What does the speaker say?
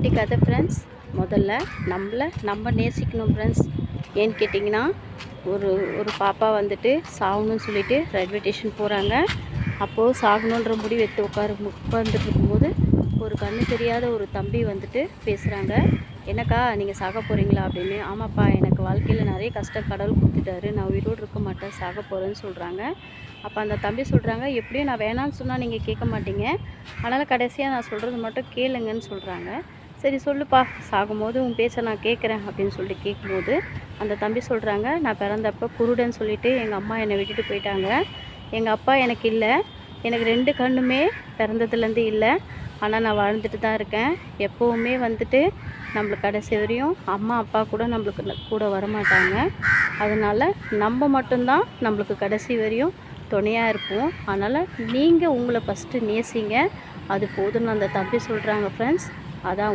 குட்டி கதை ஃப்ரெண்ட்ஸ். முதல்ல நம்ம நேசிக்கணும் ஃப்ரெண்ட்ஸ். ஏன்னு கேட்டிங்கன்னா, ஒரு ஒரு பாப்பா வந்துட்டு சாகணும்னு சொல்லிட்டு ரயில்வே ஸ்டேஷன் போகிறாங்க. அப்போது சாகணுன்ற முடிவு எடுத்து உட்காந்துட்டு இருக்கும்போது ஒரு கண்ணு தெரியாத ஒரு தம்பி வந்துட்டு பேசுகிறாங்க. என்னக்கா நீங்கள் சாக போகிறீங்களா அப்படின்னு. ஆமாப்பா, எனக்கு வாழ்க்கையில் நிறைய கஷ்டம் கடவுள் கொடுத்துட்டாரு, நான் உயிரோடு இருக்க மாட்டேன், சாக போகிறேன்னு சொல்கிறாங்க. அப்போ அந்த தம்பி சொல்கிறாங்க, எப்படியும் நான் வேணான்னு சொன்னால் நீங்கள் கேட்க மாட்டீங்க, அதனால் கடைசியாக நான் சொல்கிறது மட்டும் கேளுங்கன்னு சொல்கிறாங்க. சரி சொல்லுப்பா, சாகும்போது உன் பேச்சை நான் கேட்குறேன் அப்படின்னு சொல்லிட்டு கேட்கும்போது அந்த தம்பி சொல்கிறாங்க, நான் பிறந்தப்போ குருடன்னு சொல்லிட்டு எங்கள் அம்மா என்னை விட்டுட்டு போயிட்டாங்க. எங்கள் அப்பா எனக்கு இல்லை, எனக்கு 2 கண்ணுமே பிறந்ததுலேருந்து இல்லை. ஆனால் நான் வாழ்ந்துட்டு தான் இருக்கேன். எப்போவுமே வந்துட்டு நம்மளுக்கு கடைசி வரையும் அம்மா அப்பா கூட நம்மளுக்கு கூட வரமாட்டாங்க. அதனால் நம்ம மட்டும்தான் நம்மளுக்கு கடைசி வரையும் துணையாக இருப்போம். அதனால் நீங்கள் உங்களை ஃபஸ்ட்டு நேசிங்க, அது போதும்னு அந்த தம்பி சொல்கிறாங்க ஃப்ரெண்ட்ஸ். அதான்